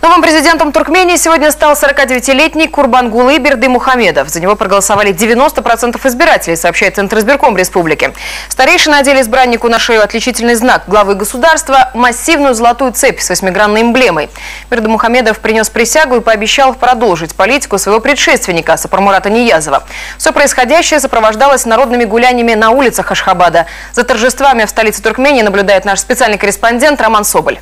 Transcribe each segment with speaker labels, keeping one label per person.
Speaker 1: Новым президентом Туркмении сегодня стал 49-летний Курбангулы Бердымухамедов. За него проголосовали 90% избирателей, сообщает Центр избирком республики. Старейшины надели избраннику на шею отличительный знак главы государства – массивную золотую цепь с 8-гранной эмблемой. Бердымухамедов принес присягу и пообещал продолжить политику своего предшественника Сапармурата Ниязова. Все происходящее сопровождалось народными гуляниями на улицах Ашхабада. За торжествами в столице Туркмении наблюдает наш специальный корреспондент Роман Соболь.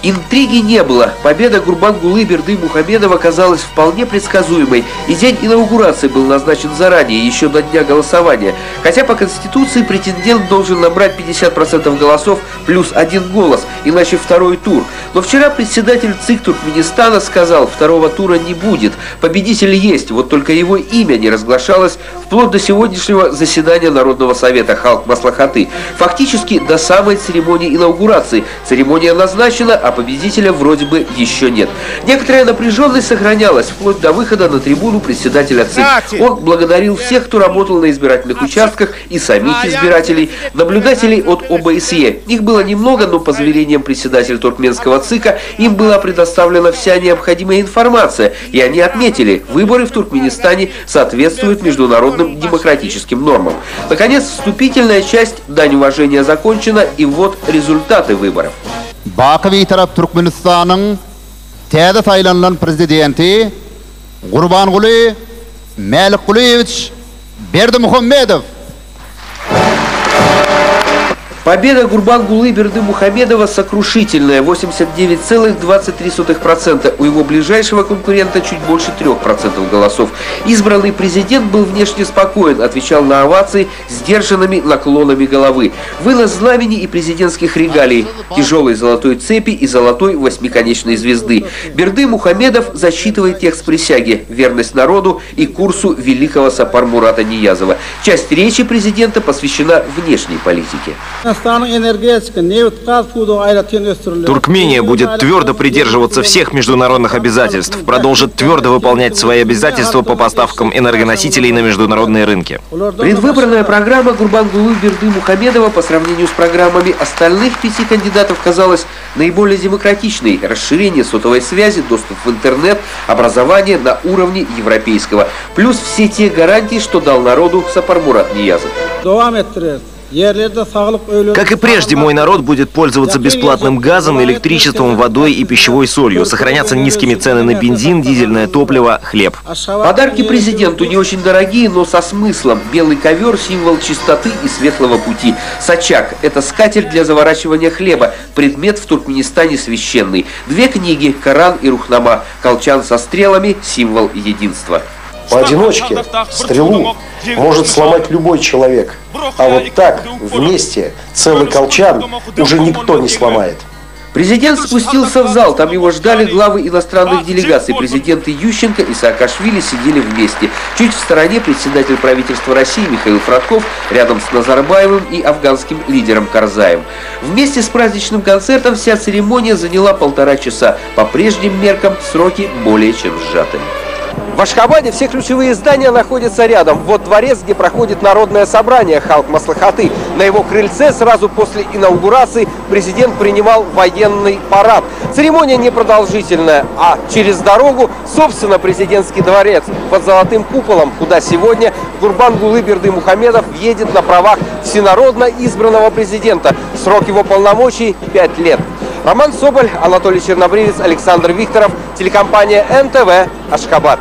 Speaker 2: Интриги не было. Победа Курбангулы Бердымухамедова оказалась вполне предсказуемой. И день инаугурации был назначен заранее, еще до дня голосования. Хотя по Конституции претендент должен набрать 50% голосов плюс 1 голос, иначе второй тур. Но вчера председатель ЦИК Туркменистана сказал, второго тура не будет. Победитель есть, вот только его имя не разглашалось вплоть до сегодняшнего заседания Народного совета Халк Маслахаты. Фактически до самой церемонии инаугурации. Церемония назначена, а победителя вроде бы еще нет. Некоторая напряженность сохранялась вплоть до выхода на трибуну председателя ЦИК. Он благодарил всех, кто работал на избирательных участках, и самих избирателей, наблюдателей от ОБСЕ. Их было немного, но по заверениям председателя туркменского ЦИКа им была предоставлена вся необходимая информация, и они отметили, выборы в Туркменистане соответствуют международным демократическим нормам. Наконец, вступительная часть «Дань уважения» закончена, и вот результаты выборов.
Speaker 3: Бакыви тарап Туркменистанның тәді сайланған президенті Курбангулы Меликулевич Бердымухамедов.
Speaker 2: Победа Курбангулы Бердымухамедова сокрушительная – 89,23%. У его ближайшего конкурента чуть больше 3% голосов. Избранный президент был внешне спокоен, отвечал на овации сдержанными наклонами головы. Вынос знамени и президентских регалий, тяжелой золотой цепи и золотой восьмиконечной звезды. Бердымухамедов засчитывает текст присяги, верность народу и курсу великого Сапармурата Ниязова. Часть речи президента посвящена внешней политике.
Speaker 4: Туркмения будет твердо придерживаться всех международных обязательств, продолжит твердо выполнять свои обязательства по поставкам энергоносителей на международные рынки.
Speaker 2: Предвыборная программа Курбангулы Бердымухамедова по сравнению с программами остальных 5 кандидатов казалась наиболее демократичной. Расширение сотовой связи, доступ в интернет, образование на уровне европейского. Плюс все те гарантии, что дал народу Сапармурат Ниязов.
Speaker 4: Как и прежде, мой народ будет пользоваться бесплатным газом, электричеством, водой и пищевой солью. Сохранятся низкими цены на бензин, дизельное топливо, хлеб.
Speaker 2: Подарки президенту не очень дорогие, но со смыслом. Белый ковер – символ чистоты и светлого пути. Сачак – это скатерть для заворачивания хлеба. Предмет в Туркменистане священный. 2 книги – Коран и Рухнама. Колчан со стрелами – символ единства.
Speaker 5: Поодиночке стрелу может сломать любой человек, а вот так, вместе, целый колчан уже никто не сломает.
Speaker 2: Президент спустился в зал, там его ждали главы иностранных делегаций. Президенты Ющенко и Саакашвили сидели вместе. Чуть в стороне председатель правительства России Михаил Фродков, рядом с Назарбаевым и афганским лидером Карзаем. Вместе с праздничным концертом вся церемония заняла 1,5 часа. По прежним меркам сроки более чем сжаты. В Ашхабаде все ключевые здания находятся рядом. Вот дворец, где проходит народное собрание Халк Маслахаты. На его крыльце сразу после инаугурации президент принимал военный парад. Церемония непродолжительная, а через дорогу, собственно, президентский дворец под золотым куполом, куда сегодня Курбангулы Бердымухамедов въедет на правах всенародно избранного президента. Срок его полномочий – 5 лет. Роман Соболь, Анатолий Чернобривец, Александр Викторов, телекомпания НТВ, Ашхабад.